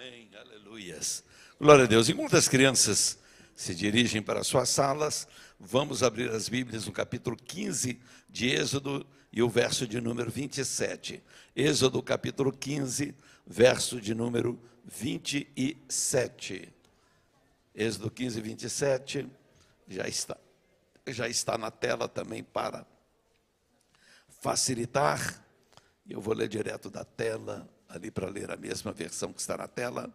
Amém, aleluias. Glória a Deus. Enquanto as crianças se dirigem para as suas salas, vamos abrir as Bíblias no capítulo 15 de Êxodo e o verso de número 27. Êxodo capítulo 15, verso de número 27. Êxodo 15, 27, já está na tela também para facilitar. E eu vou ler direto da tela, ali para ler a mesma versão que está na tela.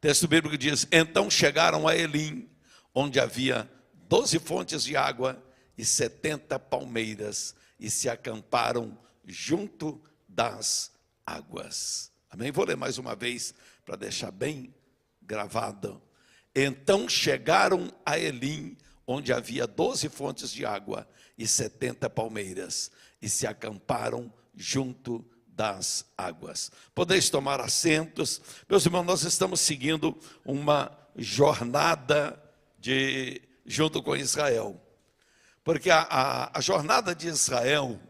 Texto bíblico diz: então chegaram a Elim, onde havia 12 fontes de água e 70 palmeiras, e se acamparam junto das águas. Amém? Vou ler mais uma vez, para deixar bem gravado. Então chegaram a Elim, onde havia 12 fontes de água e 70 palmeiras, e se acamparam junto das águas. Podeis tomar assentos. Meus irmãos, nós estamos seguindo uma jornada junto com Israel. Porque a jornada de Israel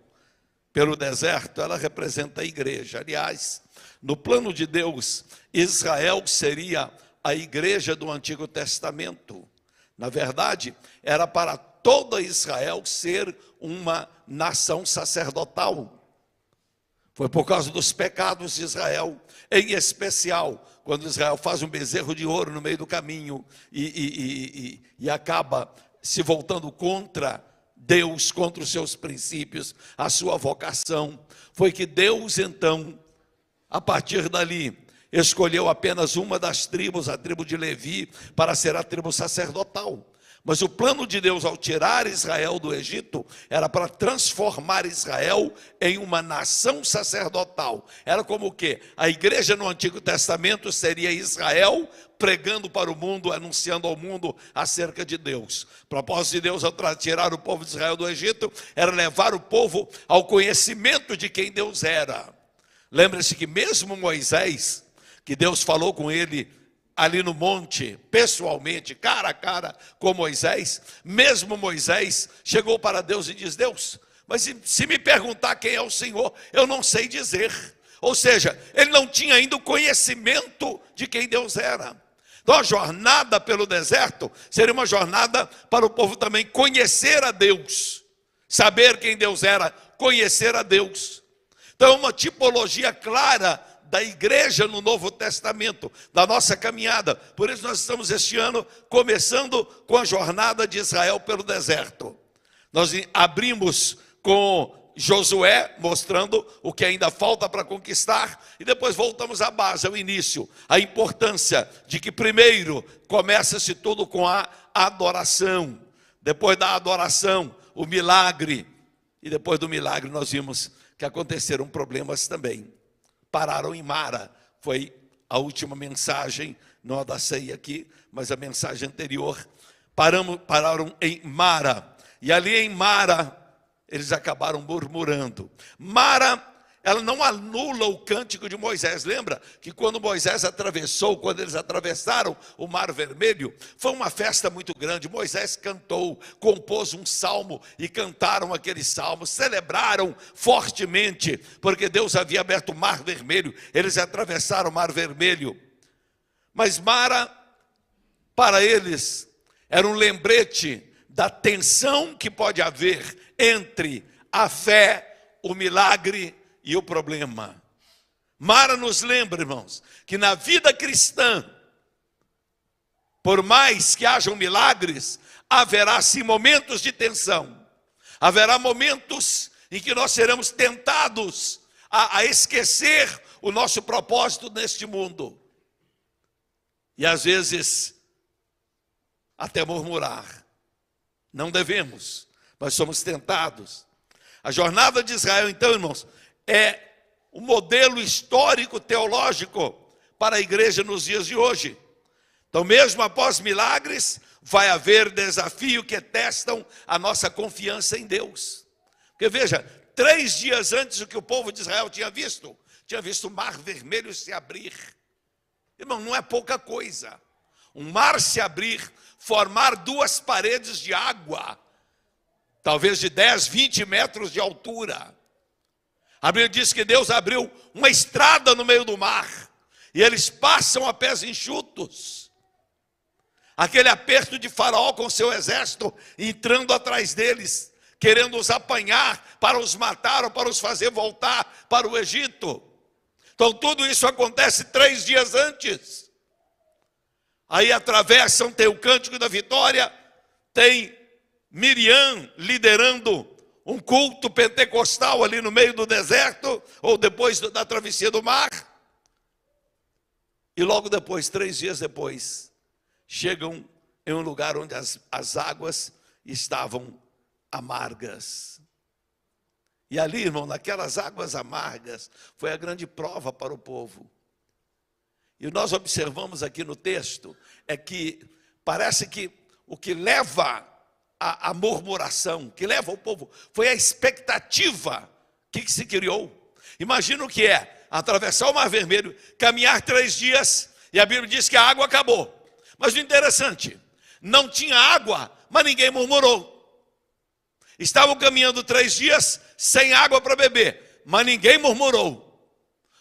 pelo deserto, ela representa a igreja. Aliás, no plano de Deus, Israel seria a igreja do Antigo Testamento. Na verdade, era para toda Israel ser uma nação sacerdotal. Foi por causa dos pecados de Israel, em especial, quando Israel faz um bezerro de ouro no meio do caminho e acaba se voltando contra Deus, contra os seus princípios, a sua vocação. Foi que Deus, então, a partir dali, escolheu apenas uma das tribos, a tribo de Levi, para ser a tribo sacerdotal. Mas o plano de Deus ao tirar Israel do Egito era para transformar Israel em uma nação sacerdotal. Era como o quê? A igreja no Antigo Testamento seria Israel pregando para o mundo, anunciando ao mundo acerca de Deus. O propósito de Deus ao tirar o povo de Israel do Egito era levar o povo ao conhecimento de quem Deus era. Lembre-se que mesmo Moisés, que Deus falou com ele ali no monte, pessoalmente, cara a cara com Moisés, mesmo Moisés chegou para Deus e diz: Deus, mas se me perguntar quem é o Senhor, eu não sei dizer. Ou seja, ele não tinha ainda o conhecimento de quem Deus era. Então a jornada pelo deserto seria uma jornada para o povo também conhecer a Deus, saber quem Deus era, conhecer a Deus. Então é uma tipologia clara da igreja no Novo Testamento, da nossa caminhada. Por isso nós estamos este ano começando com a jornada de Israel pelo deserto. Nós abrimos com Josué, mostrando o que ainda falta para conquistar, e depois voltamos à base, ao início, a importância de que primeiro começa-se tudo com a adoração, depois da adoração, o milagre, e depois do milagre nós vimos que aconteceram problemas também. Pararam em Mara, foi a última mensagem, não a da ceia aqui, mas a mensagem anterior. Pararam em Mara, e ali em Mara, eles acabaram murmurando. Mara, ela não anula o cântico de Moisés. Lembra que quando quando eles atravessaram o Mar Vermelho, foi uma festa muito grande. Moisés cantou, compôs um salmo e cantaram aquele salmo, celebraram fortemente, porque Deus havia aberto o Mar Vermelho, eles atravessaram o Mar Vermelho. Mas Mara, para eles, era um lembrete da tensão que pode haver entre a fé, o milagre e o problema. Mara nos lembra, irmãos, que na vida cristã, por mais que hajam milagres, haverá sim momentos de tensão. Haverá momentos em que nós seremos tentados a esquecer o nosso propósito neste mundo. E às vezes, até murmurar. Não devemos, mas somos tentados. A jornada de Israel, então, irmãos, é o modelo histórico teológico para a igreja nos dias de hoje. Então, mesmo após milagres, vai haver desafio que testam a nossa confiança em Deus. Porque veja, 3 dias antes do que o povo de Israel tinha visto o Mar Vermelho se abrir. Irmão, não é pouca coisa. Um mar se abrir, formar 2 paredes de água, talvez de 10, 20 metros de altura. A Bíblia diz que Deus abriu uma estrada no meio do mar. E eles passam a pés enxutos. Aquele aperto de Faraó com seu exército entrando atrás deles, querendo os apanhar para os matar ou para os fazer voltar para o Egito. Então tudo isso acontece 3 dias antes. Aí atravessam, tem o cântico da vitória, tem Miriam liderando um culto pentecostal ali no meio do deserto, ou depois da travessia do mar. E logo depois, 3 dias depois, chegam em um lugar onde as águas estavam amargas. E ali, irmão, naquelas águas amargas, foi a grande prova para o povo. E nós observamos aqui no texto, é que parece que o que leva a murmuração, que leva o povo, foi a expectativa que se criou. Imagina o que é atravessar o Mar Vermelho, caminhar 3 dias, e a Bíblia diz que a água acabou. Mas o interessante, não tinha água, mas ninguém murmurou. Estavam caminhando 3 dias sem água para beber, mas ninguém murmurou.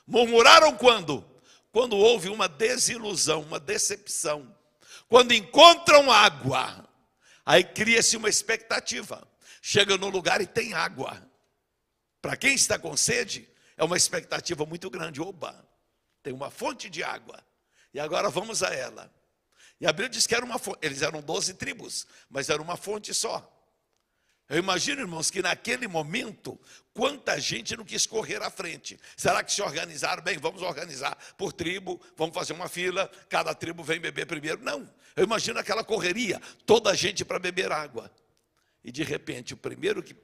Murmuraram quando? Quando houve uma desilusão, uma decepção. Quando encontram água, aí cria-se uma expectativa. Chega no lugar e tem água. Para quem está com sede, é uma expectativa muito grande. Oba, tem uma fonte de água. E agora vamos a ela. E a Bíblia diz que era uma fonte. Eles eram 12 tribos, mas era uma fonte só. Eu imagino, irmãos, que naquele momento, quanta gente não quis correr à frente. Será que se organizaram? Bem, vamos organizar por tribo, vamos fazer uma fila, cada tribo vem beber primeiro. Não, eu imagino aquela correria, toda a gente para beber água. E de repente, o primeiro que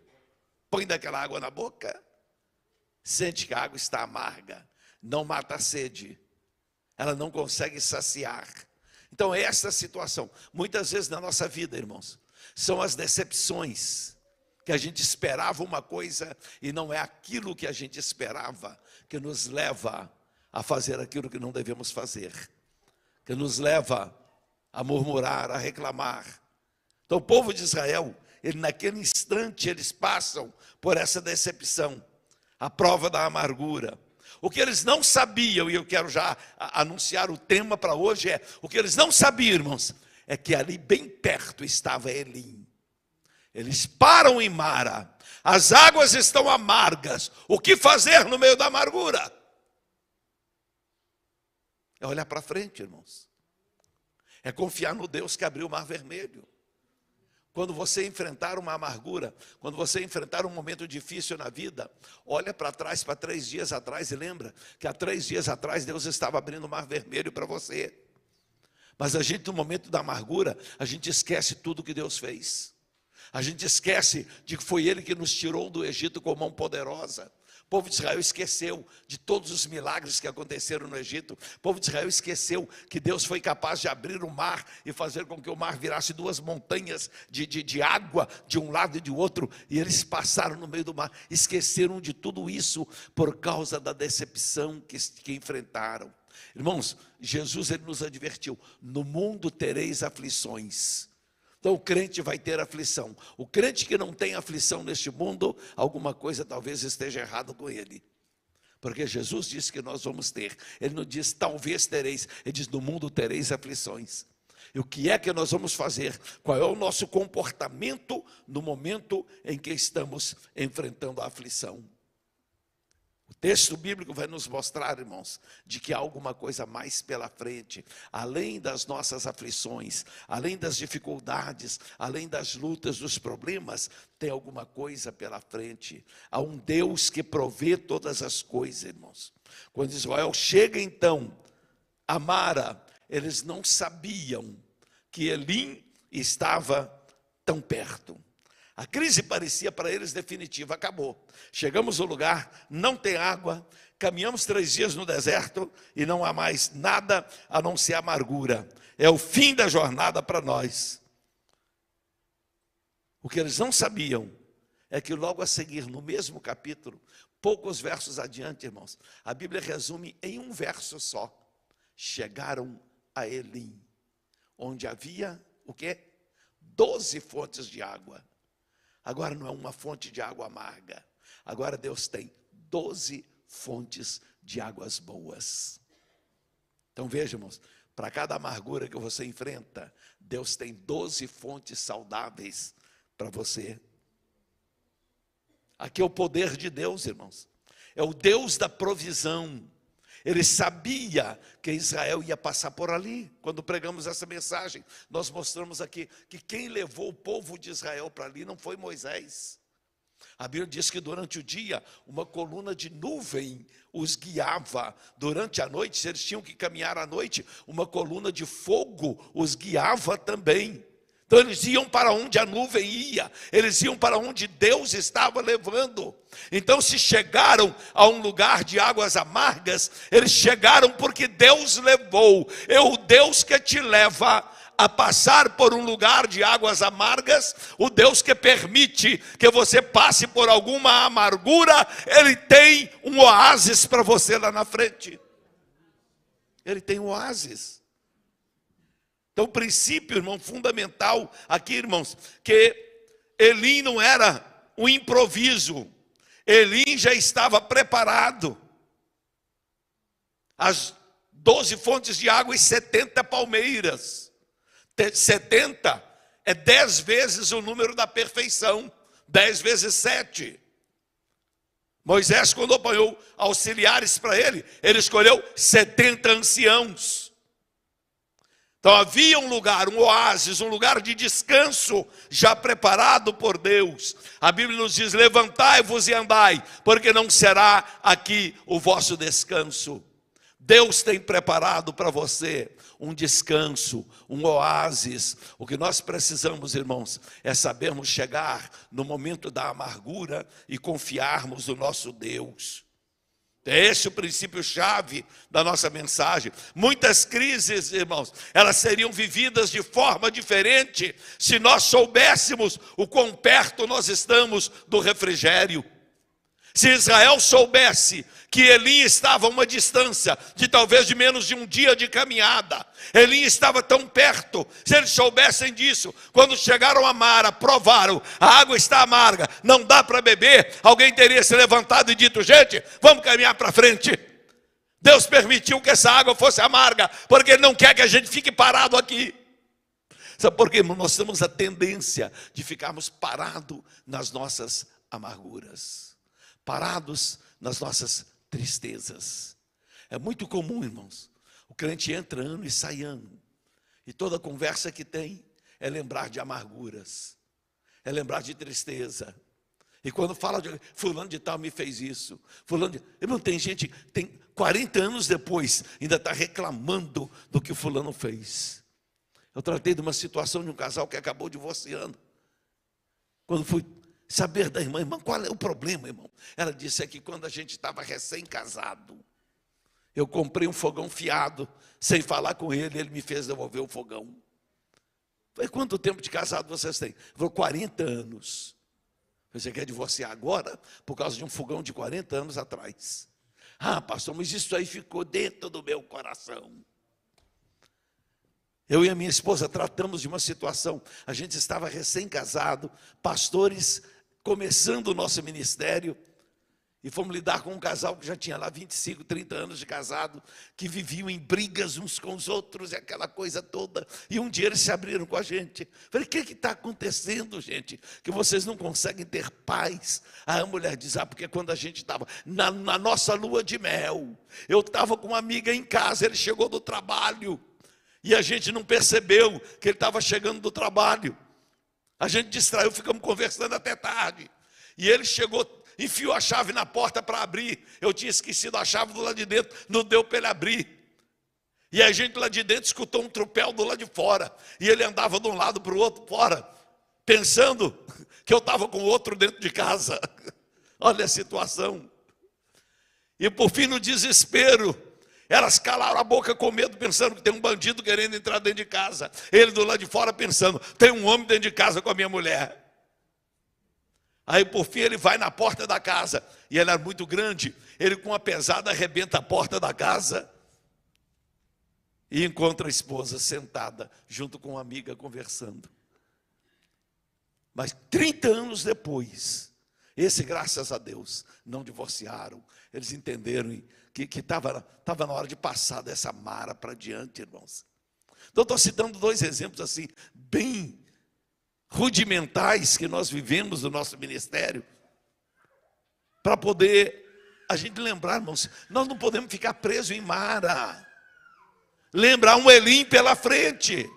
põe daquela água na boca, sente que a água está amarga, não mata a sede, ela não consegue saciar. Então, é essa situação. Muitas vezes na nossa vida, irmãos, são as decepções, que a gente esperava uma coisa e não é aquilo que a gente esperava, que nos leva a fazer aquilo que não devemos fazer, que nos leva a murmurar, a reclamar. Então o povo de Israel, naquele instante eles passam por essa decepção, a prova da amargura. O que eles não sabiam, e eu quero já anunciar o tema para hoje, o que eles não sabiam, irmãos, é que ali bem perto estava Elim. Eles param em Mara, as águas estão amargas, o que fazer no meio da amargura? É olhar para frente, irmãos. É confiar no Deus que abriu o Mar Vermelho. Quando você enfrentar uma amargura, quando você enfrentar um momento difícil na vida, olha para trás, para 3 dias atrás, e lembra que há 3 dias atrás Deus estava abrindo o Mar Vermelho para você. Mas a gente, no momento da amargura, a gente esquece tudo que Deus fez. A gente esquece de que foi Ele que nos tirou do Egito com mão poderosa. O povo de Israel esqueceu de todos os milagres que aconteceram no Egito. O povo de Israel esqueceu que Deus foi capaz de abrir o mar e fazer com que o mar virasse 2 montanhas de água de um lado e de outro. E eles passaram no meio do mar. Esqueceram de tudo isso por causa da decepção que enfrentaram. Irmãos, Jesus ele nos advertiu: no mundo tereis aflições. Então o crente vai ter aflição. O crente que não tem aflição neste mundo, alguma coisa talvez esteja errado com ele. Porque Jesus disse que nós vamos ter. Ele não diz talvez tereis, ele diz no mundo tereis aflições. E o que é que nós vamos fazer? Qual é o nosso comportamento no momento em que estamos enfrentando a aflição? O texto bíblico vai nos mostrar, irmãos, de que há alguma coisa mais pela frente, além das nossas aflições, além das dificuldades, além das lutas, dos problemas, tem alguma coisa pela frente. Há um Deus que provê todas as coisas, irmãos. Quando Israel chega então a Mara, eles não sabiam que Elim estava tão perto. A crise parecia para eles definitiva, acabou. Chegamos ao lugar, não tem água, caminhamos 3 dias no deserto e não há mais nada a não ser amargura. É o fim da jornada para nós. O que eles não sabiam é que logo a seguir, no mesmo capítulo, poucos versos adiante, irmãos, a Bíblia resume em um verso só. Chegaram a Elim, onde havia o quê? 12 fontes de água. Agora não é uma fonte de água amarga. Agora Deus tem 12 fontes de águas boas. Então veja, irmãos, para cada amargura que você enfrenta, Deus tem 12 fontes saudáveis para você. Aqui é o poder de Deus, irmãos. É o Deus da provisão. Ele sabia que Israel ia passar por ali. Quando pregamos essa mensagem, nós mostramos aqui que quem levou o povo de Israel para ali não foi Moisés. A Bíblia diz que durante o dia, uma coluna de nuvem os guiava. Durante a noite, se eles tinham que caminhar à noite, uma coluna de fogo os guiava também. Então eles iam para onde a nuvem ia, eles iam para onde Deus estava levando. Então se chegaram a um lugar de águas amargas, eles chegaram porque Deus levou. É o Deus que te leva a passar por um lugar de águas amargas, o Deus que permite que você passe por alguma amargura, Ele tem um oásis para você lá na frente. Ele tem um oásis. Então o princípio, irmão, fundamental aqui, irmãos, que Elim não era um improviso, Elim já estava preparado. As 12 fontes de água e 70 palmeiras. 70 é 10 vezes o número da perfeição. 10 vezes 7. Moisés, quando apanhou auxiliares para ele escolheu 70 anciãos. Então havia um lugar, um oásis, um lugar de descanso já preparado por Deus. A Bíblia nos diz: levantai-vos e andai, porque não será aqui o vosso descanso. Deus tem preparado para você um descanso, um oásis. O que nós precisamos, irmãos, é sabermos chegar no momento da amargura e confiarmos no nosso Deus. É esse o princípio-chave da nossa mensagem. Muitas crises, irmãos, elas seriam vividas de forma diferente se nós soubéssemos o quão perto nós estamos do refrigério. Se Israel soubesse que Elim estava a uma distância de talvez de menos de um dia de caminhada, Elim estava tão perto, se eles soubessem disso, quando chegaram a Mara, provaram, a água está amarga, não dá para beber, alguém teria se levantado e dito: gente, vamos caminhar para frente. Deus permitiu que essa água fosse amarga, porque Ele não quer que a gente fique parado aqui. Sabe por quê? Nós temos a tendência de ficarmos parados nas nossas amarguras, parados nas nossas tristezas. É muito comum, irmãos, o crente entra ano e sai ano, e toda conversa que tem é lembrar de amarguras, é lembrar de tristeza. E quando fala de fulano de tal me fez isso, fulano de... Irmão, tem gente, tem 40 anos depois, ainda está reclamando do que o fulano fez. Eu tratei de uma situação de um casal que acabou divorciando. Quando fui saber da irmã, qual é o problema, irmão? Ela disse que quando a gente estava recém-casado, eu comprei um fogão fiado, sem falar com ele, ele me fez devolver o fogão. Falei: quanto tempo de casado vocês têm? Falei: 40 anos. Você quer divorciar agora por causa de um fogão de 40 anos atrás? Ah, pastor, mas isso aí ficou dentro do meu coração. Eu e a minha esposa tratamos de uma situação. A gente estava recém-casado, pastores começando o nosso ministério, e fomos lidar com um casal que já tinha lá 25, 30 anos de casado, que viviam em brigas uns com os outros e aquela coisa toda. E um dia eles se abriram com a gente. Falei: o que está acontecendo, gente? Que vocês não conseguem ter paz? Aí a mulher diz: porque quando a gente estava na nossa lua de mel, eu estava com uma amiga em casa, ele chegou do trabalho, e a gente não percebeu que ele estava chegando do trabalho. A gente distraiu, ficamos conversando até tarde. E ele chegou, enfiou a chave na porta para abrir. Eu tinha esquecido a chave do lado de dentro, não deu para ele abrir. E a gente lá de dentro escutou um tropel do lado de fora. E ele andava de um lado para o outro fora, pensando que eu estava com outro dentro de casa. Olha a situação. E por fim, no desespero, elas calaram a boca com medo, pensando que tem um bandido querendo entrar dentro de casa. Ele do lado de fora pensando: tem um homem dentro de casa com a minha mulher. Aí por fim ele vai na porta da casa, e ela era muito grande, ele com uma pesada arrebenta a porta da casa, e encontra a esposa sentada, junto com uma amiga conversando. Mas 30 anos depois, Esse, graças a Deus, não divorciaram. Eles entenderam que estava na hora de passar dessa mara para diante, irmãos. Então, estou citando 2 exemplos assim, bem rudimentais que nós vivemos no nosso ministério, para poder a gente lembrar, irmãos, nós não podemos ficar presos em mara. Lembrar um Elim pela frente.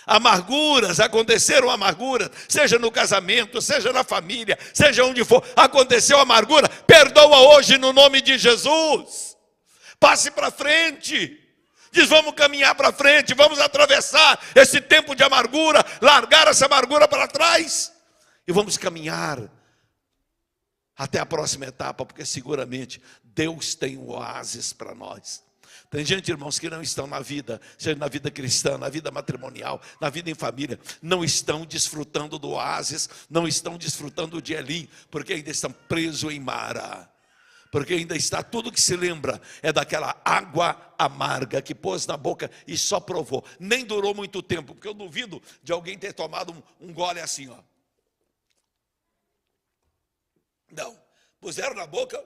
Amarguras, aconteceram amarguras, seja no casamento, seja na família, seja onde for, aconteceu amargura, perdoa hoje no nome de Jesus. Passe para frente. Diz, vamos caminhar para frente, vamos atravessar esse tempo de amargura, largar essa amargura para trás e vamos caminhar até a próxima etapa, porque seguramente Deus tem um oásis para nós. Tem gente, irmãos, que não estão na vida, seja na vida cristã, na vida matrimonial, na vida em família, não estão desfrutando do oásis, não estão desfrutando de Elim, porque ainda estão presos em Mara. Porque ainda está, tudo que se lembra é daquela água amarga que pôs na boca e só provou. Nem durou muito tempo, porque eu duvido de alguém ter tomado um gole assim, ó. Não, puseram na boca,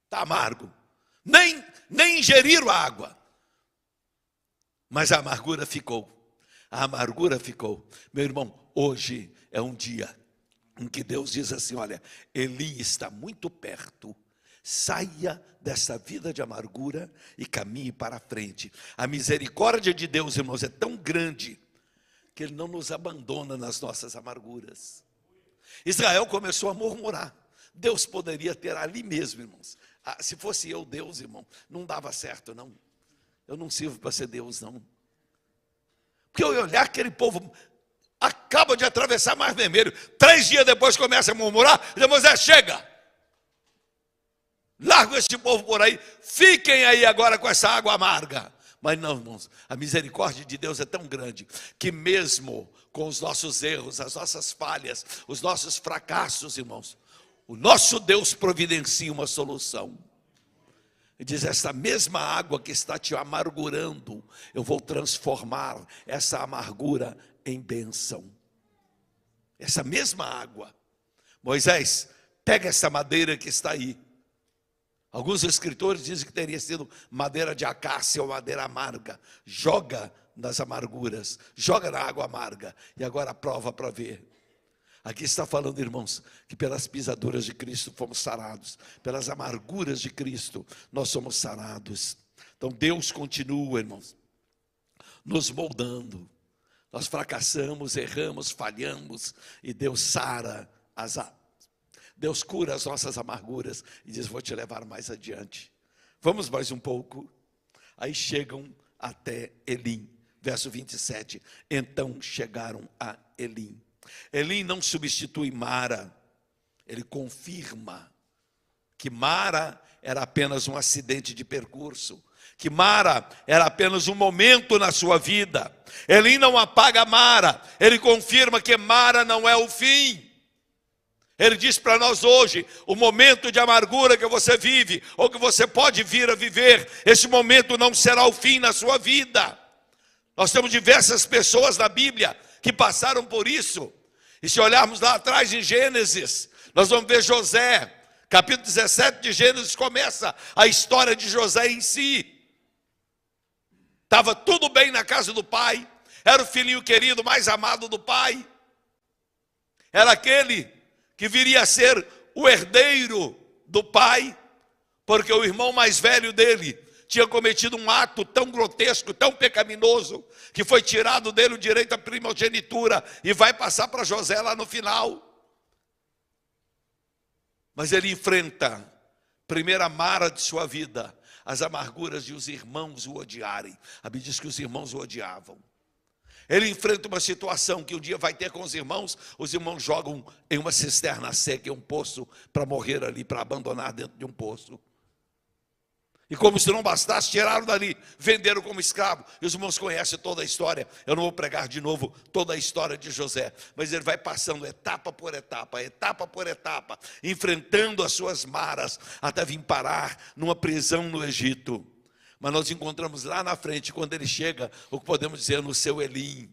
está amargo. Nem ingeriram a água. Mas a amargura ficou. A amargura ficou. Meu irmão, hoje é um dia em que Deus diz assim, olha, Eli está muito perto, saia dessa vida de amargura e caminhe para frente. A misericórdia de Deus, irmãos, é tão grande que Ele não nos abandona nas nossas amarguras. Israel começou a murmurar. Deus poderia ter ali mesmo, irmãos. Se fosse eu Deus, irmão, não dava certo, não. Eu não sirvo para ser Deus, não. Porque eu ia olhar aquele povo, acaba de atravessar Mar Vermelho, 3 dias depois começa a murmurar, e diz, Moisés, chega. Larga esse povo por aí, fiquem aí agora com essa água amarga. Mas não, irmãos, a misericórdia de Deus é tão grande, que mesmo com os nossos erros, as nossas falhas, os nossos fracassos, irmãos, o nosso Deus providencia uma solução. Ele diz, essa mesma água que está te amargurando, eu vou transformar essa amargura em bênção. Essa mesma água. Moisés, pega essa madeira que está aí. Alguns escritores dizem que teria sido madeira de acácia ou madeira amarga. Joga nas amarguras, joga na água amarga. E agora prova para ver. Aqui está falando, irmãos, que pelas pisaduras de Cristo fomos sarados. Pelas amarguras de Cristo nós somos sarados. Então Deus continua, irmãos, nos moldando. Nós fracassamos, erramos, falhamos. E Deus sara Deus cura as nossas amarguras. E diz, vou te levar mais adiante. Vamos mais um pouco. Aí chegam até Elim. Verso 27. Então chegaram a Elim. Elim não substitui Mara, ele confirma que Mara era apenas um acidente de percurso, que Mara era apenas um momento na sua vida. Elim não apaga Mara, ele confirma que Mara não é o fim. Ele diz para nós hoje, o momento de amargura que você vive, ou que você pode vir a viver, esse momento não será o fim na sua vida. Nós temos diversas pessoas na Bíblia que passaram por isso. E se olharmos lá atrás em Gênesis, nós vamos ver José. Capítulo 17 de Gênesis começa a história de José em si. Estava tudo bem na casa do pai. Era o filhinho querido, mais amado do pai. Era aquele que viria a ser o herdeiro do pai, porque o irmão mais velho dele tinha cometido um ato tão grotesco, tão pecaminoso, que foi tirado dele o direito à primogenitura e vai passar para José lá no final. Mas ele enfrenta, primeira mara de sua vida, as amarguras de os irmãos o odiarem. A Bíblia diz que os irmãos o odiavam. Ele enfrenta uma situação que um dia vai ter com os irmãos jogam em uma cisterna seca, em um poço, para morrer ali, para abandonar dentro de um poço. E como se não bastasse, tiraram dali, venderam como escravo. E os irmãos conhecem toda a história. Eu não vou pregar de novo toda a história de José, mas ele vai passando etapa por etapa, enfrentando as suas maras, até vir parar numa prisão no Egito. Mas nós encontramos lá na frente, quando ele chega, o que podemos dizer no seu Elim.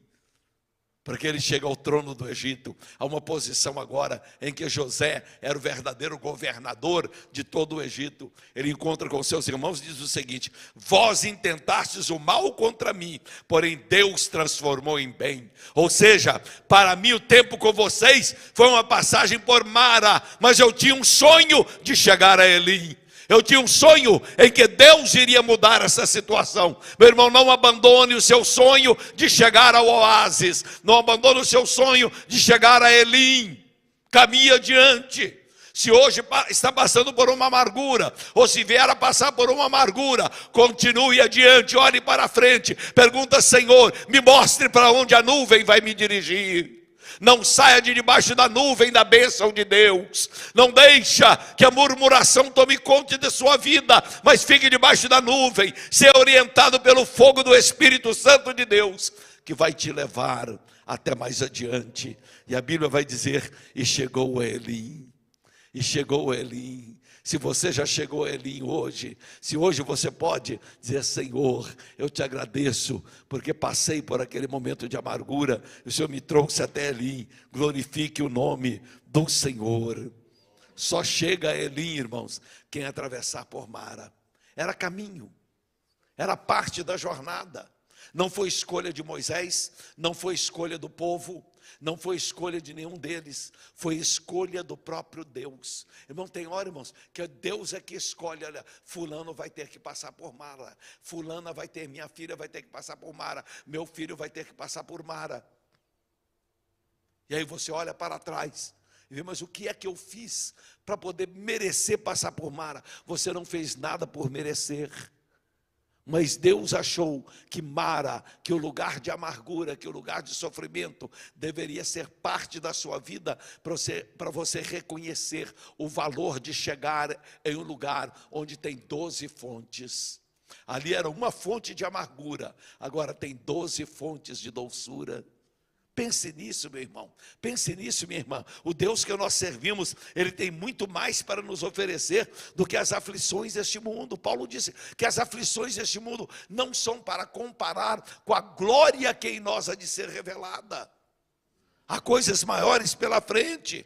Porque ele chega ao trono do Egito, a uma posição agora em que José era o verdadeiro governador de todo o Egito. Ele encontra com seus irmãos e diz o seguinte: vós intentastes o mal contra mim, porém Deus transformou em bem. Ou seja, para mim o tempo com vocês foi uma passagem por Mara, mas eu tinha um sonho de chegar a Elim. Eu tinha um sonho em que Deus iria mudar essa situação. Meu irmão, não abandone o seu sonho de chegar ao oásis. Não abandone o seu sonho de chegar a Elim. Caminhe adiante. Se hoje está passando por uma amargura, ou se vier a passar por uma amargura, continue adiante, olhe para frente. Pergunta: Senhor, me mostre para onde a nuvem vai me dirigir. Não saia de debaixo da nuvem da bênção de Deus. Não deixa que a murmuração tome conta de sua vida, mas fique debaixo da nuvem, ser orientado pelo fogo do Espírito Santo de Deus, que vai te levar até mais adiante. E a Bíblia vai dizer: e chegou a Elim. E chegou a Elim. Se você já chegou a Elim hoje, se hoje você pode dizer: Senhor, eu te agradeço, porque passei por aquele momento de amargura, e o Senhor me trouxe até Elim. Glorifique o nome do Senhor. Só chega a Elim, irmãos, quem atravessar por Mara. Era caminho, era parte da jornada. Não foi escolha de Moisés, não foi escolha do povo, não foi escolha de nenhum deles, foi escolha do próprio Deus. Irmão, tem hora, irmãos, que Deus é que escolhe: olha, fulano vai ter que passar por Mara, fulana vai ter, minha filha vai ter que passar por Mara, meu filho vai ter que passar por Mara. E aí você olha para trás e vê: mas o que é que eu fiz para poder merecer passar por Mara? Você não fez nada por merecer. Mas Deus achou que Mara, que o lugar de amargura, que o lugar de sofrimento deveria ser parte da sua vida, para você reconhecer o valor de chegar em um lugar onde tem 12 fontes. Ali era uma fonte de amargura, agora tem 12 fontes de doçura. Pense nisso, meu irmão, pense nisso, minha irmã. O Deus que nós servimos, Ele tem muito mais para nos oferecer do que as aflições deste mundo. Paulo disse que as aflições deste mundo não são para comparar com a glória que em nós há de ser revelada. Há coisas maiores pela frente.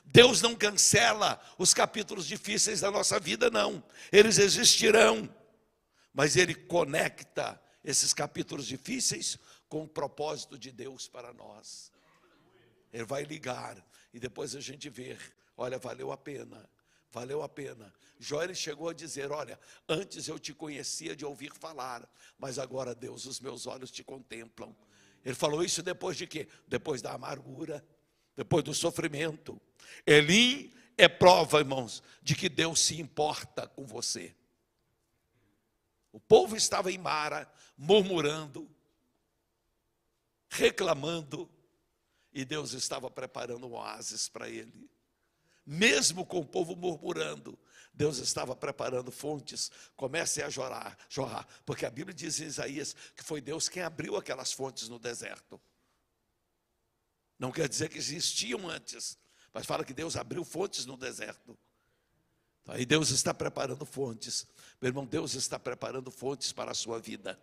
Deus não cancela os capítulos difíceis da nossa vida, não. Eles existirão, mas Ele conecta esses capítulos difíceis com o propósito de Deus para nós. Ele vai ligar e depois a gente vê: olha, valeu a pena, valeu a pena. Jó, ele chegou a dizer: olha, antes eu te conhecia de ouvir falar, mas agora, Deus, os meus olhos te contemplam. Ele falou isso depois de quê? Depois da amargura, depois do sofrimento. Elim é prova, irmãos, de que Deus se importa com você. O povo estava em Mara, murmurando, reclamando, e Deus estava preparando um oásis para ele. Mesmo com o povo murmurando, Deus estava preparando fontes. Comecem a jorrar, porque a Bíblia diz em Isaías que foi Deus quem abriu aquelas fontes no deserto. Não quer dizer que existiam antes, mas fala que Deus abriu fontes no deserto. Aí Deus está preparando fontes. Meu irmão, Deus está preparando fontes para a sua vida.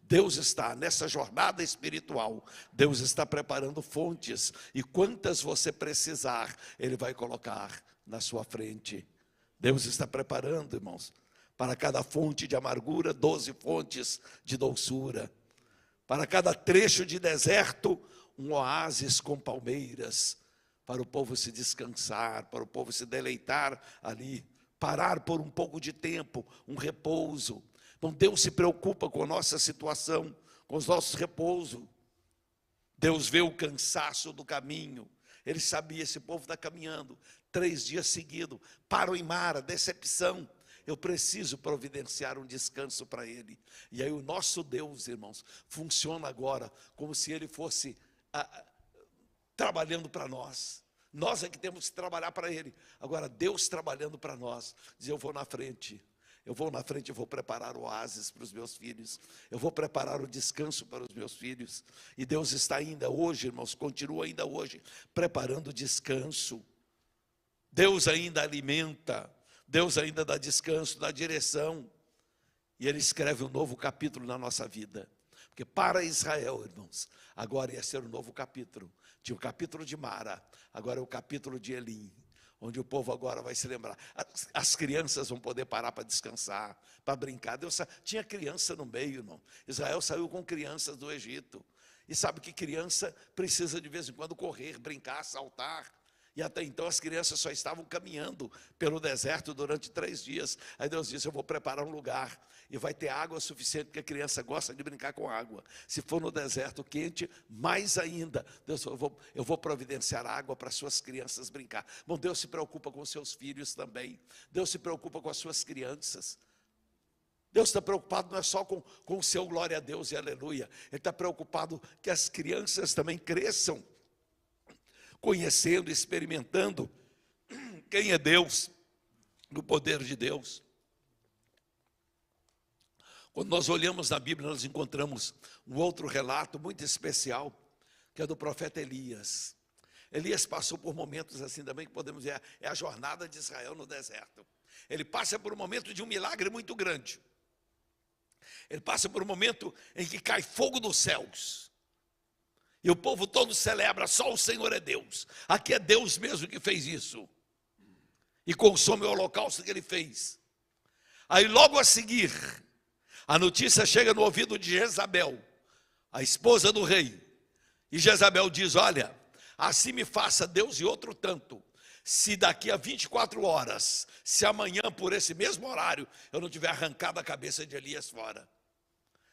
Deus está nessa jornada espiritual, Deus está preparando fontes, e quantas você precisar, Ele vai colocar na sua frente. Deus está preparando, irmãos, para cada fonte de amargura, 12 fontes de doçura. Para cada trecho de deserto, um oásis com palmeiras, para o povo se descansar, para o povo se deleitar ali, parar por um pouco de tempo, um repouso. Então Deus se preocupa com a nossa situação, com os nossos repousos. Deus vê o cansaço do caminho. Ele sabia: esse povo está caminhando 3 dias seguidos, param em Mara, decepção. Eu preciso providenciar um descanso para ele. E aí o nosso Deus, irmãos, funciona agora como se ele fosse trabalhando para nós. Nós é que temos que trabalhar para ele. Agora Deus trabalhando para nós, diz: eu vou na frente. Eu vou na frente, eu vou preparar o oásis para os meus filhos. Eu vou preparar o descanso para os meus filhos. E Deus está ainda hoje, irmãos, continua ainda hoje, preparando o descanso. Deus ainda alimenta. Deus ainda dá descanso, dá direção. E Ele escreve um novo capítulo na nossa vida. Porque para Israel, irmãos, agora ia ser um novo capítulo. Tinha o capítulo de Mara, agora é o capítulo de Elim, onde o povo agora vai se lembrar. As crianças vão poder parar para descansar, para brincar. Tinha criança no meio, irmão. Israel saiu com crianças do Egito. E sabe que criança precisa de vez em quando correr, brincar, saltar. E até então as crianças só estavam caminhando pelo deserto durante 3 dias. Aí Deus disse: eu vou preparar um lugar e vai ter água suficiente, porque a criança gosta de brincar com água. Se for no deserto quente, mais ainda, Deus falou: eu vou providenciar água para as suas crianças brincar. Bom, Deus se preocupa com os seus filhos também. Deus se preocupa com as suas crianças. Deus está preocupado não é só com o seu glória a Deus e aleluia. Ele está preocupado que as crianças também cresçam, conhecendo, experimentando quem é Deus, o poder de Deus. Quando nós olhamos na Bíblia, nós encontramos um outro relato muito especial, que é do profeta Elias. Elias passou por momentos assim também, que podemos ver, é a jornada de Israel no deserto. Ele passa por um momento de um milagre muito grande. Ele passa por um momento em que cai fogo dos céus. E o povo todo celebra: só o Senhor é Deus. Aqui é Deus mesmo que fez isso. E consome o holocausto que ele fez. Aí logo a seguir, a notícia chega no ouvido de Jezabel, a esposa do rei. E Jezabel diz: olha, assim me faça Deus e outro tanto, se daqui a 24 horas, se amanhã por esse mesmo horário, eu não tiver arrancado a cabeça de Elias fora.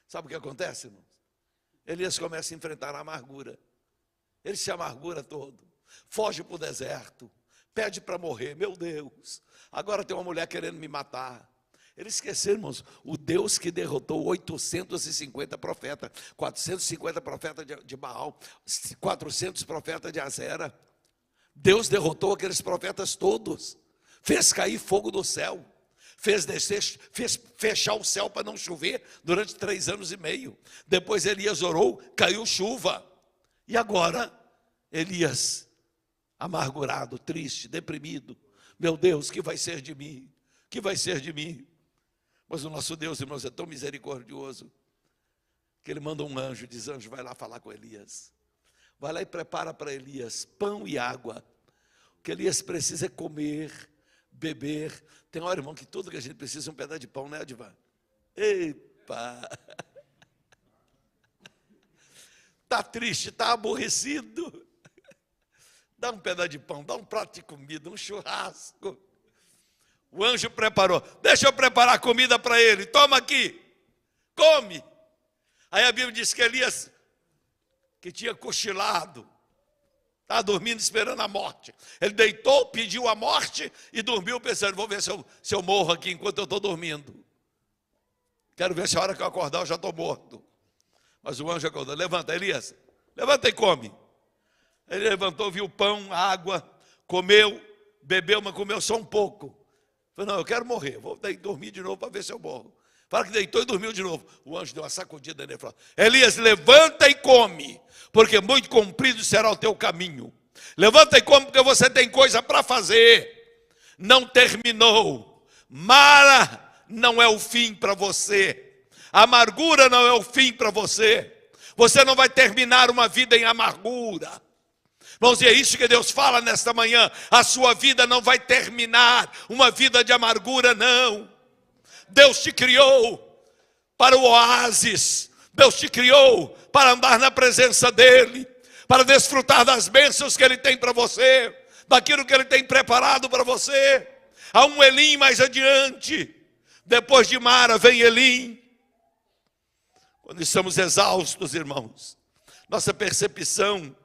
Sabe o que acontece, irmãos? Elias começa a enfrentar a amargura. Ele se amargura todo, foge para o deserto, pede para morrer. Meu Deus, agora tem uma mulher querendo me matar. Ele esqueceu, irmãos, o Deus que derrotou 850 profetas, 450 profetas de Baal, 400 profetas de Azera. Deus derrotou aqueles profetas todos, fez cair fogo do céu, fez fechar o céu para não chover durante 3 anos e meio. Depois Elias orou, caiu chuva. E agora, Elias, amargurado, triste, deprimido. Meu Deus, que vai ser de mim? Que vai ser de mim? Mas o nosso Deus, irmãos, é tão misericordioso, que ele manda um anjo, diz: anjo, vai lá falar com Elias. Vai lá e prepara para Elias pão e água. O que Elias precisa é comer, beber. Tem hora, irmão, que tudo que a gente precisa é um pedaço de pão, né, Adivan? Epa! Está triste, está aborrecido. Dá um pedaço de pão, dá um prato de comida, um churrasco. O anjo preparou: deixa eu preparar a comida para ele, toma aqui, come. Aí a Bíblia diz que Elias, que tinha cochilado, estava dormindo esperando a morte. Ele deitou, pediu a morte e dormiu pensando: vou ver se eu morro aqui enquanto eu estou dormindo. Quero ver se a hora que eu acordar eu já estou morto. Mas o anjo acordou: levanta, Elias, levanta e come. Ele levantou, viu pão, água, comeu, bebeu, mas comeu só um pouco. Falei: não, eu quero morrer, vou dormir de novo para ver se eu morro. Fala que deitou e dormiu de novo. O anjo deu uma sacudida nele e falou: Elias, levanta e come, porque muito comprido será o teu caminho. Levanta e come, porque você tem coisa para fazer. Não terminou. Mara não é o fim para você. Amargura não é o fim para você. Você não vai terminar uma vida em amargura. Irmãos, e é isso que Deus fala nesta manhã: a sua vida não vai terminar uma vida de amargura, não. Deus te criou para o oásis, Deus te criou para andar na presença dEle, para desfrutar das bênçãos que Ele tem para você, daquilo que Ele tem preparado para você. Há um Elim mais adiante, depois de Mara vem Elim. Quando estamos exaustos, irmãos, nossa percepção,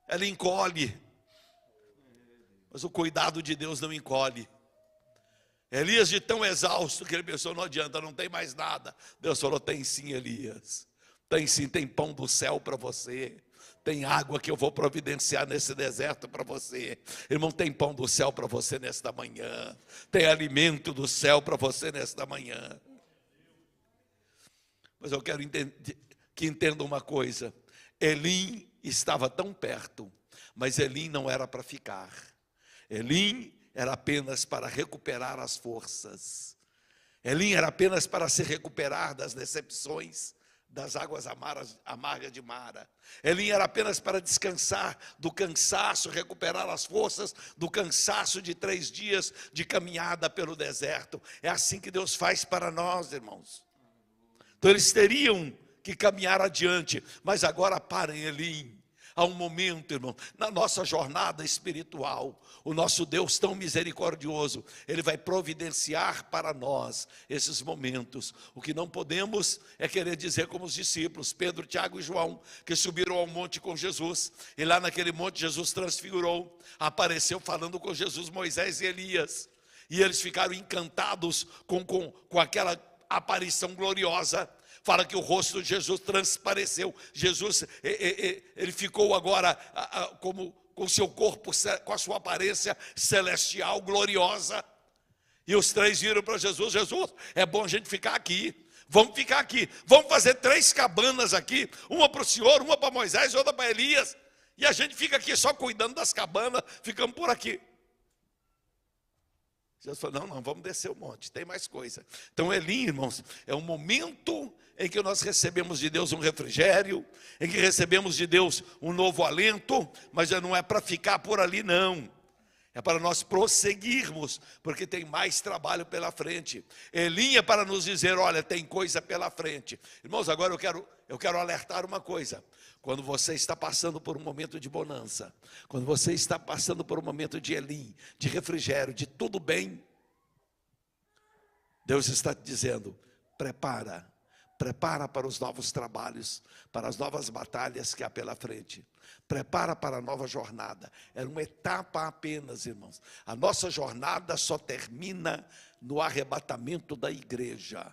ela encolhe, mas o cuidado de Deus não encolhe. Elias, de tão exausto que ele pensou: não adianta, não tem mais nada. Deus falou: tem sim, Elias, tem sim, tem pão do céu para você, tem água que eu vou providenciar nesse deserto para você. Irmão, tem pão do céu para você nesta manhã, tem alimento do céu para você nesta manhã. Mas eu quero que entenda uma coisa: Elim estava tão perto, mas Elim não era para ficar. Elim era apenas para recuperar as forças. Elim era apenas para se recuperar das decepções, das águas amargas de Mara. Elim era apenas para descansar do cansaço, recuperar as forças do cansaço de 3 dias de caminhada pelo deserto. É assim que Deus faz para nós, irmãos. Então eles teriam que caminhar adiante, mas agora parem, Elim. Há um momento, irmão, na nossa jornada espiritual, o nosso Deus tão misericordioso, Ele vai providenciar para nós esses momentos. O que não podemos é querer dizer como os discípulos, Pedro, Tiago e João, que subiram ao monte com Jesus, e lá naquele monte Jesus transfigurou, apareceu falando com Jesus, Moisés e Elias, e eles ficaram encantados com aquela aparição gloriosa. Fala que o rosto de Jesus transpareceu. Jesus, ele ficou agora como com seu corpo, com a sua aparência celestial, gloriosa. E os 3 viram para Jesus, Jesus, é bom a gente ficar aqui. Vamos ficar aqui. Vamos fazer 3 cabanas aqui. Uma para o Senhor, uma para Moisés, outra para Elias. E a gente fica aqui só cuidando das cabanas, ficamos por aqui. Jesus falou, não, vamos descer o monte, tem mais coisa. Então, Elim, irmãos, é um momento em que nós recebemos de Deus um refrigério, em que recebemos de Deus um novo alento, mas já não é para ficar por ali, não. É para nós prosseguirmos, porque tem mais trabalho pela frente. Elim é para nos dizer, olha, tem coisa pela frente. Irmãos, agora eu quero alertar uma coisa. Quando você está passando por um momento de bonança, quando você está passando por um momento de Elim, de refrigério, de tudo bem, Deus está te dizendo, prepara para os novos trabalhos, para as novas batalhas que há pela frente. Prepara para a nova jornada. É uma etapa apenas, irmãos. A nossa jornada só termina no arrebatamento da igreja.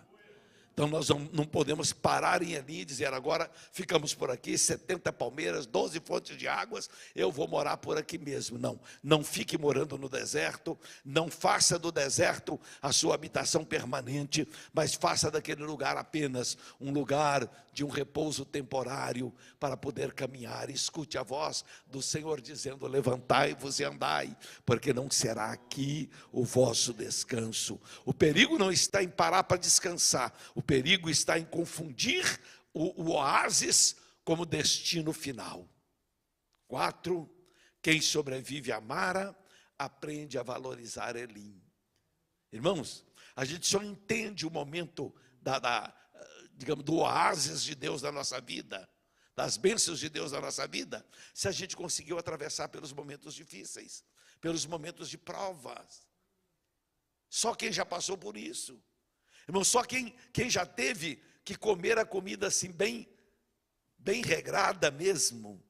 Então nós não podemos parar em Elim e dizer, agora ficamos por aqui, 70 palmeiras, 12 fontes de águas, eu vou morar por aqui mesmo. Não fique morando no deserto, não faça do deserto a sua habitação permanente, mas faça daquele lugar apenas um lugar de um repouso temporário para poder caminhar. Escute a voz do Senhor dizendo, levantai-vos e andai, porque não será aqui o vosso descanso. O perigo não está em parar para descansar, o perigo está em confundir o oásis como destino final. 4, quem sobrevive a Mara, aprende a valorizar Elim. Irmãos, a gente só entende o momento digamos, do oásis de Deus na nossa vida, das bênçãos de Deus na nossa vida, se a gente conseguiu atravessar pelos momentos difíceis, pelos momentos de provas. Só quem já passou por isso. Irmão, só quem já teve que comer a comida assim bem regrada mesmo,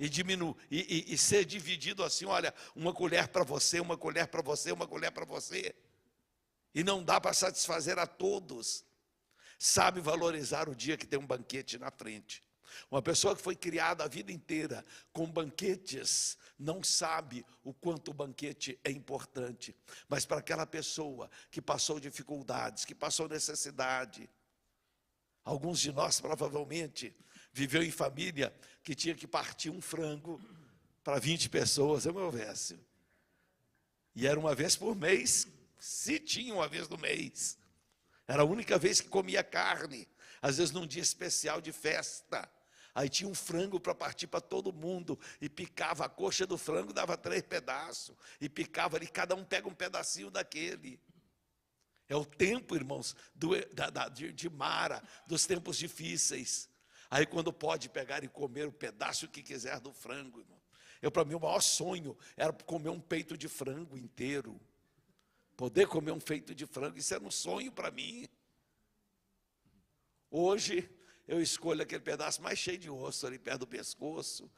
e ser dividido assim, olha, uma colher para você, uma colher para você, uma colher para você, e não dá para satisfazer a todos, sabe valorizar o dia que tem um banquete na frente. Uma pessoa que foi criada a vida inteira com banquetes, não sabe o quanto o banquete é importante. Mas para aquela pessoa que passou dificuldades, que passou necessidade, alguns de nós provavelmente viveu em família que tinha que partir um frango para 20 pessoas, é meu verso. E era uma vez por mês, se tinha uma vez no mês. Era a única vez que comia carne, às vezes num dia especial de festa. Aí tinha um frango para partir para todo mundo, e picava a coxa do frango, dava 3 pedaços, e picava ali, cada um pega um pedacinho daquele. É o tempo, irmãos, de Mara, dos tempos difíceis. Aí quando pode pegar e comer o pedaço que quiser do frango, irmão. Para mim o maior sonho era comer um peito de frango inteiro. Poder comer um peito de frango, isso era um sonho para mim. Hoje eu escolho aquele pedaço mais cheio de osso ali perto do pescoço.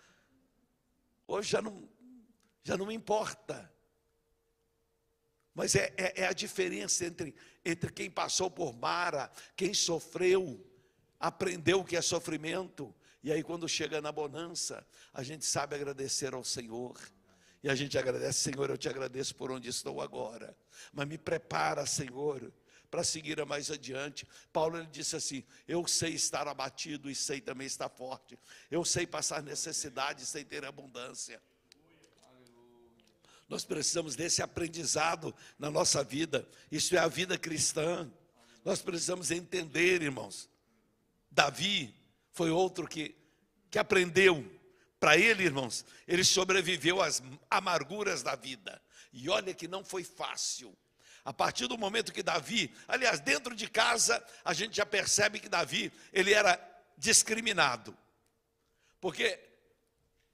Hoje já não me importa. Mas é a diferença entre quem passou por Mara, quem sofreu, aprendeu o que é sofrimento, e aí quando chega na bonança, a gente sabe agradecer ao Senhor. E a gente agradece, Senhor, eu te agradeço por onde estou agora, mas me prepara, Senhor, para seguir mais adiante. Paulo, ele disse assim, eu sei estar abatido e sei também estar forte. Eu sei passar necessidade sem ter abundância. Nós precisamos desse aprendizado na nossa vida. Isso é a vida cristã. Nós precisamos entender, irmãos, Davi foi outro que aprendeu. Para ele, irmãos, ele sobreviveu às amarguras da vida. E olha que não foi fácil. A partir do momento que Davi, aliás, dentro de casa, a gente já percebe que Davi, ele era discriminado. Porque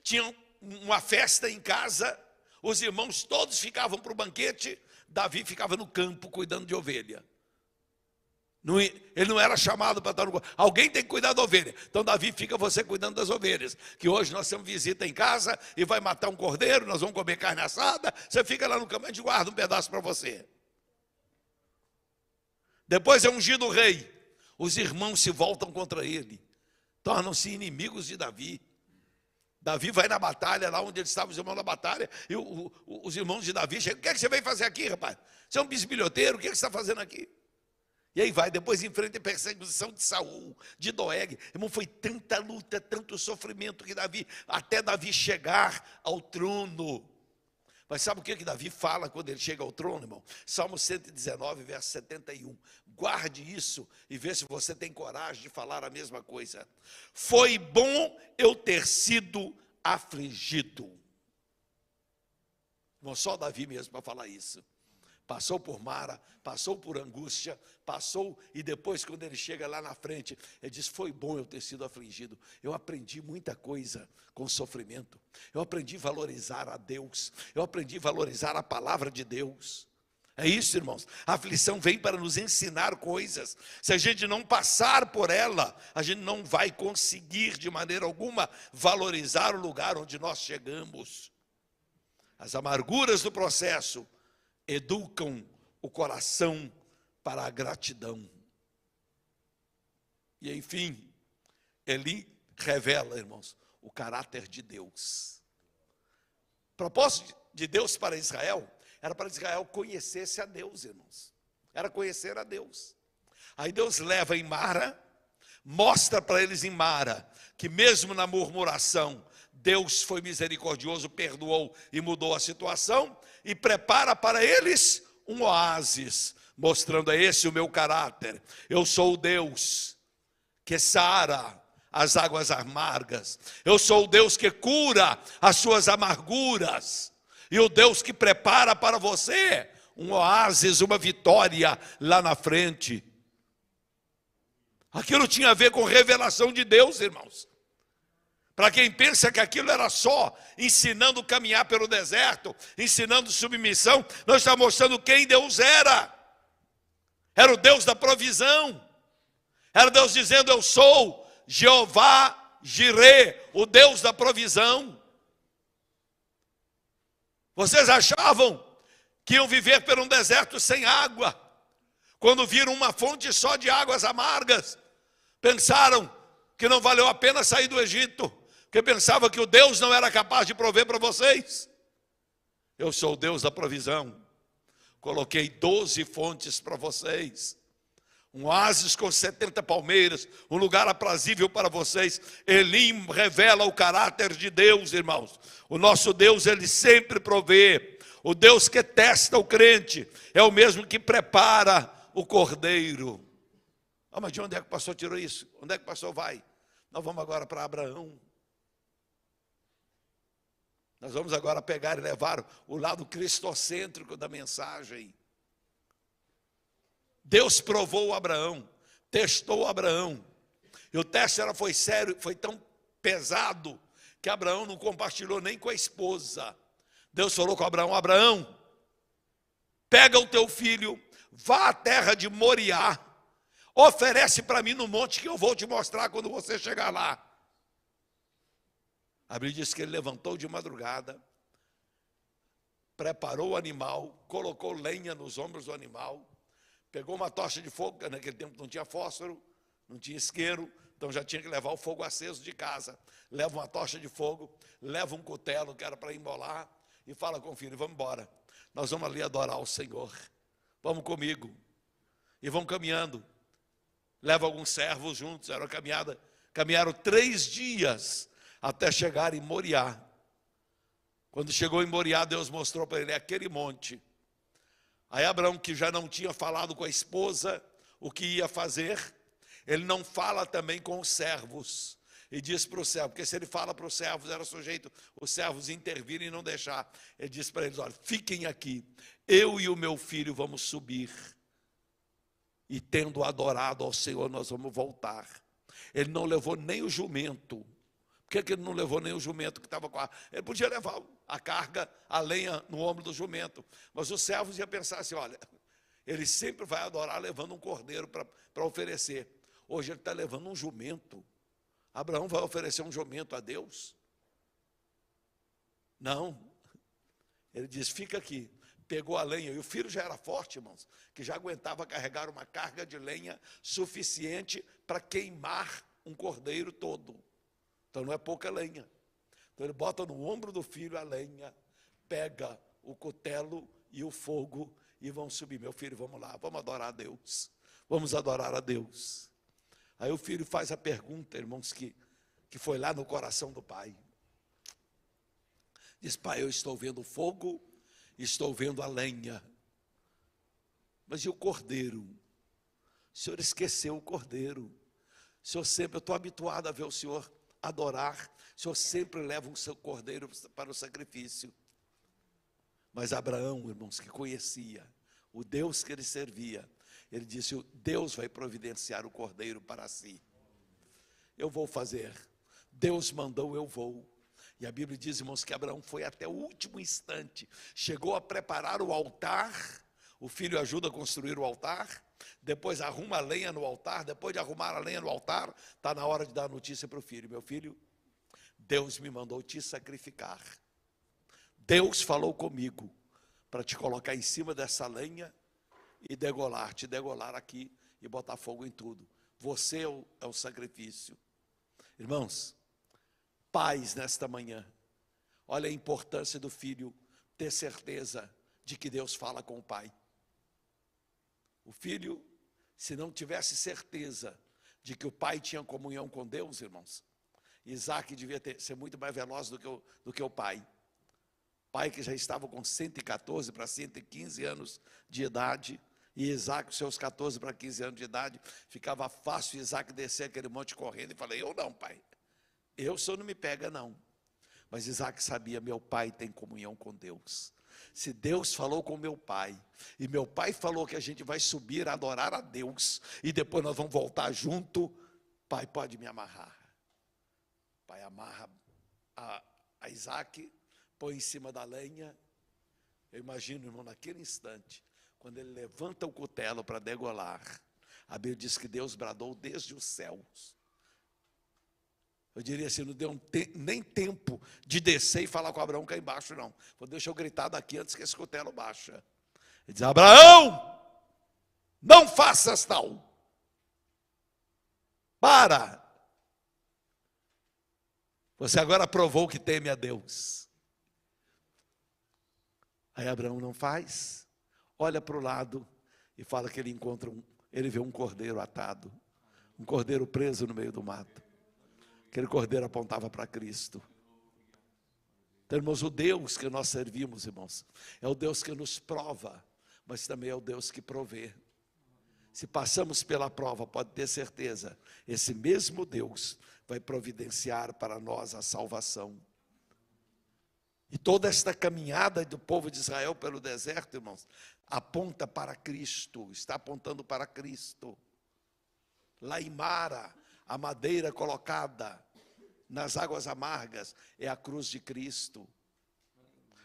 tinha uma festa em casa, os irmãos todos ficavam para o banquete, Davi ficava no campo cuidando de ovelha. Ele não era chamado para estar no... Alguém tem que cuidar da ovelha. Então Davi, fica você cuidando das ovelhas. Que hoje nós temos visita em casa e vai matar um cordeiro, nós vamos comer carne assada, você fica lá no campo, a gente guarda um pedaço para você. Depois é ungido o rei. Os irmãos se voltam contra ele. Tornam-se inimigos de Davi. Davi vai na batalha, lá onde eles estavam, os irmãos na batalha, e os irmãos de Davi chegam: o que é que você veio fazer aqui, rapaz? Você é um bisbilhoteiro, o que é que você está fazendo aqui? E aí vai, depois enfrenta a perseguição de Saul, de Doeg. Irmão, foi tanta luta, tanto sofrimento que até Davi chegar ao trono. Mas sabe o que Davi fala quando ele chega ao trono, irmão? Salmo 119, verso 71. Guarde isso e vê se você tem coragem de falar a mesma coisa. Foi bom eu ter sido afligido. Irmão, só Davi mesmo para falar isso. Passou por Mara, passou por angústia, passou, e depois quando ele chega lá na frente, ele diz: foi bom eu ter sido afligido. Eu aprendi muita coisa com sofrimento. Eu aprendi a valorizar a Deus. Eu aprendi a valorizar a palavra de Deus. É isso, irmãos. A aflição vem para nos ensinar coisas. Se a gente não passar por ela, a gente não vai conseguir de maneira alguma valorizar o lugar onde nós chegamos. As amarguras do processo educam o coração para a gratidão. E enfim, ele revela, irmãos, o caráter de Deus. O propósito de Deus para Israel era para Israel conhecesse a Deus, irmãos. Era conhecer a Deus. Aí Deus leva em Mara, mostra para eles em Mara que mesmo na murmuração, Deus foi misericordioso, perdoou e mudou a situação, e prepara para eles um oásis, mostrando: a esse o meu caráter. Eu sou o Deus que sara as águas amargas. Eu sou o Deus que cura as suas amarguras. E o Deus que prepara para você um oásis, uma vitória lá na frente. Aquilo tinha a ver com revelação de Deus, irmãos. Para quem pensa que aquilo era só ensinando a caminhar pelo deserto, ensinando submissão, nós estamos mostrando quem Deus era. Era o Deus da provisão. Era Deus dizendo: eu sou Jeová Jirê, o Deus da provisão. Vocês achavam que iam viver por um deserto sem água? Quando viram uma fonte só de águas amargas, pensaram que não valeu a pena sair do Egito, porque pensava que o Deus não era capaz de prover para vocês. Eu sou o Deus da provisão. Coloquei 12 fontes para vocês. Um oásis com 70 palmeiras, um lugar aprazível para vocês. Elim revela o caráter de Deus, irmãos. O nosso Deus, ele sempre provê. O Deus que testa o crente é o mesmo que prepara o cordeiro. Mas de onde é que o pastor tirou isso? Onde é que o pastor vai? Nós vamos agora para Abraão. Nós vamos agora pegar e levar o lado cristocêntrico da mensagem. Deus provou Abraão, testou Abraão. E o teste foi sério, foi tão pesado, que Abraão não compartilhou nem com a esposa. Deus falou com Abraão: Abraão, pega o teu filho, vá à terra de Moriá, oferece para mim no monte que eu vou te mostrar quando você chegar lá. A Bíblia diz que ele levantou de madrugada, preparou o animal, colocou lenha nos ombros do animal, pegou uma tocha de fogo, naquele tempo não tinha fósforo, não tinha isqueiro, então já tinha que levar o fogo aceso de casa. Leva uma tocha de fogo, leva um cutelo que era para embolar, e fala com o filho: vamos embora, nós vamos ali adorar o Senhor, vamos comigo. E vão caminhando, leva alguns servos juntos, era uma caminhada, caminharam 3 dias, até chegar em Moriá. Quando chegou em Moriá, Deus mostrou para ele aquele monte. Aí Abraão, que já não tinha falado com a esposa o que ia fazer, ele não fala também com os servos. E diz para os servos, porque se ele fala para os servos, era sujeito os servos intervirem e não deixar. Ele diz para eles, olha, fiquem aqui, eu e o meu filho vamos subir. E tendo adorado ao Senhor, nós vamos voltar. Ele não levou nem o jumento. Por que ele não levou nem o jumento que estava com a... Ele podia levar a carga, a lenha no ombro do jumento. Mas os servos iam pensar assim, olha, ele sempre vai adorar levando um cordeiro para oferecer. Hoje ele está levando um jumento. Abraão vai oferecer um jumento a Deus? Não. Ele diz, fica aqui. Pegou a lenha, e o filho já era forte, irmãos, que já aguentava carregar uma carga de lenha suficiente para queimar um cordeiro todo. Então não é pouca lenha. Então ele bota no ombro do filho a lenha, pega o cutelo e o fogo e vão subir. Meu filho, vamos lá, vamos adorar a Deus. Vamos adorar a Deus. Aí o filho faz a pergunta, irmãos, que foi lá no coração do pai. Diz, pai, eu estou vendo o fogo, estou vendo a lenha, mas e o cordeiro? O Senhor esqueceu o cordeiro. O Senhor sempre, eu estou habituado a ver o Senhor adorar, o Senhor sempre leva o seu cordeiro para o sacrifício. Mas Abraão, irmãos, que conhecia o Deus que ele servia, ele disse, Deus vai providenciar o cordeiro para si. Eu vou fazer. Deus mandou, eu vou. E a Bíblia diz, irmãos, que Abraão foi até o último instante, chegou a preparar o altar, o filho ajuda a construir o altar, depois arruma a lenha no altar, depois de arrumar a lenha no altar, está na hora de dar a notícia para o filho, meu filho, Deus me mandou te sacrificar, Deus falou comigo, para te colocar em cima dessa lenha, e te degolar aqui, e botar fogo em tudo, você é o sacrifício. Irmãos, pais nesta manhã, olha a importância do filho ter certeza de que Deus fala com o pai. O filho, se não tivesse certeza de que o pai tinha comunhão com Deus, irmãos, Isaac devia ser muito mais veloz do que o pai. Pai que já estava com 114 para 115 anos de idade, e Isaac, seus 14 para 15 anos de idade, ficava fácil Isaac descer aquele monte correndo e falar, eu não, pai. O senhor não me pega, não. Mas Isaac sabia, meu pai tem comunhão com Deus. Se Deus falou com meu pai, e meu pai falou que a gente vai subir a adorar a Deus, e depois nós vamos voltar junto, pai, pode me amarrar. Pai amarra a Isaac, põe em cima da lenha. Eu imagino, irmão, naquele instante, quando ele levanta o cutelo para degolar, a Bíblia diz que Deus bradou desde os céus. Eu diria assim, não deu nem tempo de descer e falar com Abraão cá embaixo, não. Deixa eu gritar daqui antes que esse cutelo baixa. Ele diz, Abraão, não faças tal. Para. Você agora provou que teme a Deus. Aí Abraão não faz, olha para o lado e fala que ele vê um cordeiro atado, um cordeiro preso no meio do mato. Aquele cordeiro apontava para Cristo. Então, irmãos, o Deus que nós servimos, irmãos, é o Deus que nos prova, mas também é o Deus que provê. Se passamos pela prova, pode ter certeza, esse mesmo Deus vai providenciar para nós a salvação. E toda esta caminhada do povo de Israel pelo deserto, irmãos, aponta para Cristo, está apontando para Cristo. Lá em Mara, a madeira colocada nas águas amargas é a cruz de Cristo.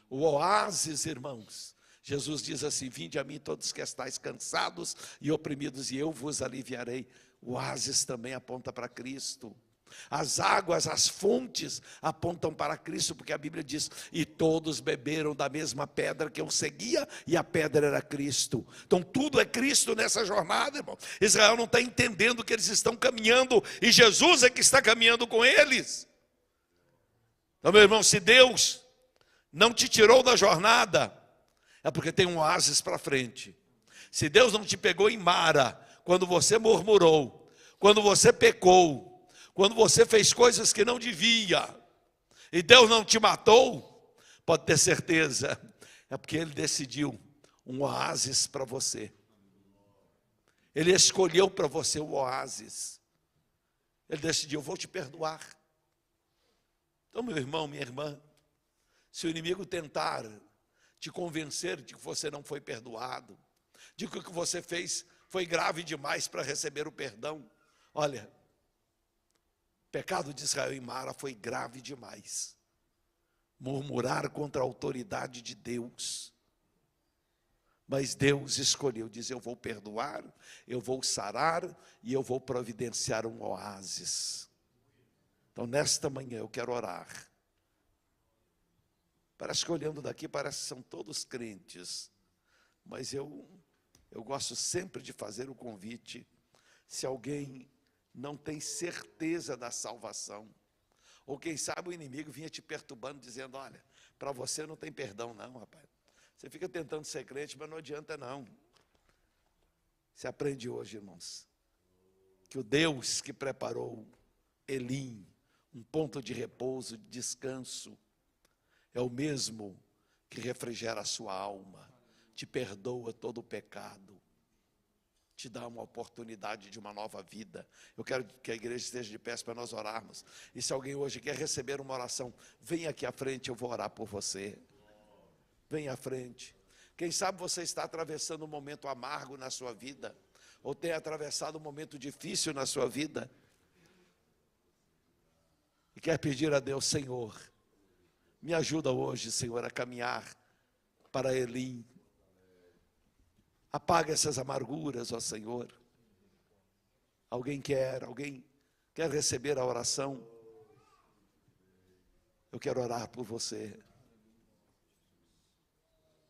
O oásis, irmãos, Jesus diz assim, vinde a mim todos que estáis cansados e oprimidos, e eu vos aliviarei. O oásis também aponta para Cristo. As águas, as fontes apontam para Cristo, porque a Bíblia diz, e todos beberam da mesma pedra que eu seguia, e a pedra era Cristo. Então tudo é Cristo nessa jornada, irmão. Israel não está entendendo que eles estão caminhando, e Jesus é que está caminhando com eles. Então, meu irmão, se Deus não te tirou da jornada, é porque tem um oásis para frente. Se Deus não te pegou em Mara, quando você murmurou, quando você pecou, quando você fez coisas que não devia, e Deus não te matou, pode ter certeza, é porque Ele decidiu um oásis para você. Ele escolheu para você o oásis. Ele decidiu: eu vou te perdoar. Então, meu irmão, minha irmã, se o inimigo tentar te convencer de que você não foi perdoado, de que o que você fez foi grave demais para receber o perdão, olha, o pecado de Israel e Mara foi grave demais. Murmurar contra a autoridade de Deus. Mas Deus escolheu, diz: eu vou perdoar, eu vou sarar e eu vou providenciar um oásis. Então, nesta manhã eu quero orar. Parece que olhando daqui, parece que são todos crentes. Mas eu gosto sempre de fazer o convite. Se alguém não tem certeza da salvação, ou quem sabe o inimigo vinha te perturbando, dizendo: olha, para você não tem perdão não, rapaz. Você fica tentando ser crente, mas não adianta não. Você aprende hoje, irmãos, que o Deus que preparou Elim, um ponto de repouso, de descanso, é o mesmo que refrigera a sua alma, te perdoa todo o pecado, te dá uma oportunidade de uma nova vida. Eu quero que a igreja esteja de pé para nós orarmos. E se alguém hoje quer receber uma oração, vem aqui à frente, eu vou orar por você. Vem à frente. Quem sabe você está atravessando um momento amargo na sua vida, ou tem atravessado um momento difícil na sua vida, e quer pedir a Deus: Senhor, me ajuda hoje, Senhor, a caminhar para Elim. Apaga essas amarguras, ó Senhor. Alguém quer receber a oração? Eu quero orar por você.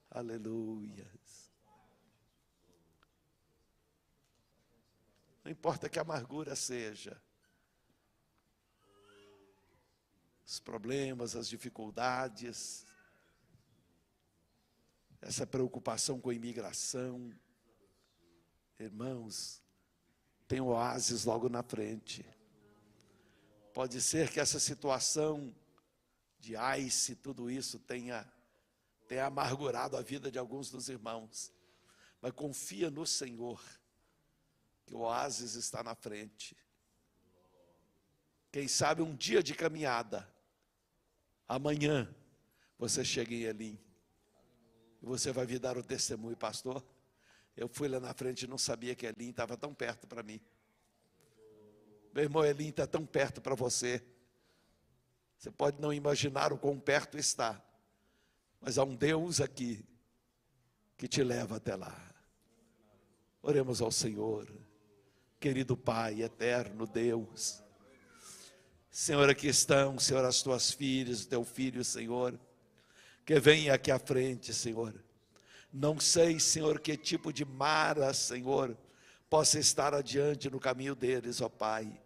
Aleluia. Não importa que a amargura seja, os problemas, as dificuldades, essa preocupação com a imigração, irmãos, tem um oásis logo na frente. Pode ser que essa situação de ICE, tudo isso tenha amargurado a vida de alguns dos irmãos, mas confia no Senhor, que o oásis está na frente. Quem sabe um dia de caminhada, amanhã você chega em Elim, e você vai vir dar o testemunho: pastor, eu fui lá na frente e não sabia que Elim estava tão perto para mim. Meu irmão, Elim está tão perto para você. Você pode não imaginar o quão perto está, mas há um Deus aqui que te leva até lá. Oremos ao Senhor. Querido Pai, eterno Deus, Senhor, aqui estão, Senhor, as tuas filhas, o teu filho, Senhor, que vem aqui à frente, Senhor. Não sei, Senhor, que tipo de mara, Senhor, possa estar adiante no caminho deles, ó Pai.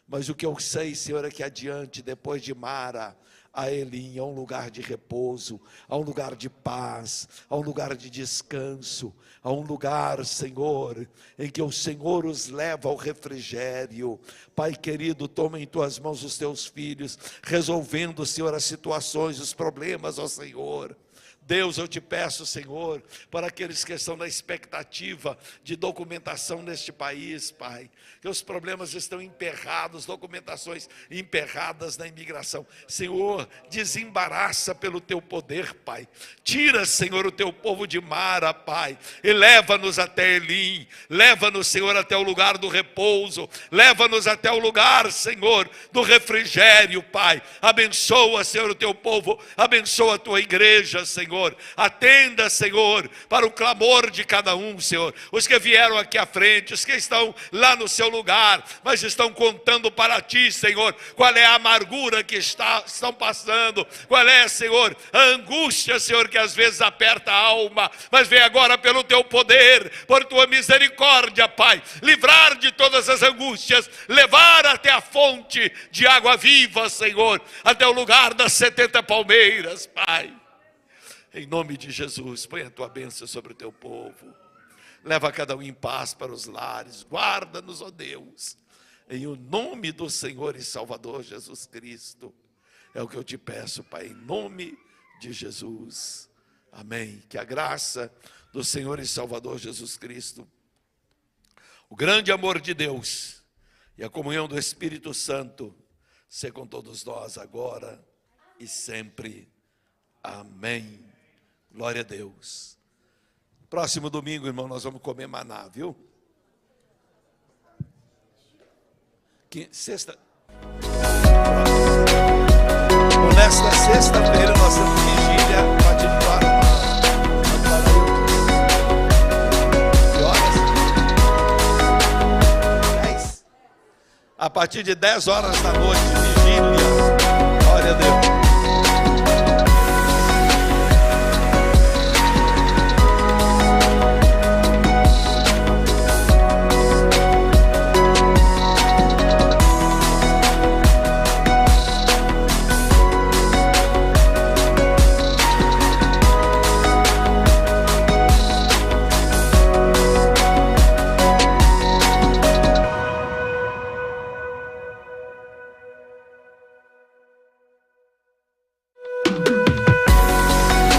Mas o que eu sei, Senhor, é que adiante, depois de Mara, a Elim, há um lugar de repouso, há um lugar de paz, há um lugar de descanso, há um lugar, Senhor, em que o Senhor os leva ao refrigério. Pai querido, toma em tuas mãos os teus filhos, resolvendo, Senhor, as situações, os problemas, ó Senhor. Deus, eu te peço, Senhor, para aqueles que estão na expectativa de documentação neste país, Pai, que os problemas estão emperrados, documentações emperradas na imigração. Senhor, desembaraça pelo teu poder, Pai. Tira, Senhor, o teu povo de Mara, Pai, e leva-nos até Elim, leva-nos, Senhor, até o lugar do repouso, leva-nos até o lugar, Senhor, do refrigério, Pai. Abençoa, Senhor, o teu povo, abençoa a tua igreja, Senhor. Atenda, Senhor, para o clamor de cada um, Senhor. Os que vieram aqui à frente, os que estão lá no seu lugar, mas estão contando para ti, Senhor, qual é a amargura que estão passando, qual é, Senhor, a angústia, Senhor, que às vezes aperta a alma, mas vem agora pelo teu poder, por tua misericórdia, Pai, livrar de todas as angústias, levar até a fonte de água viva, Senhor, até o lugar das 70 palmeiras, Pai. Em nome de Jesus, põe a tua bênção sobre o teu povo. Leva cada um em paz para os lares. Guarda-nos, ó Deus. Em o nome do Senhor e Salvador Jesus Cristo. É o que eu te peço, Pai, em nome de Jesus. Amém. Que a graça do Senhor e Salvador Jesus Cristo, o grande amor de Deus E a comunhão do Espírito Santo ser com todos nós agora e sempre. Amém. Glória a Deus. Próximo domingo, irmão, nós vamos comer maná, viu? Sexta. Nesta sexta-feira nós temos vigília a partir de 10. A partir de 10 horas da noite, vigília. Glória a Deus.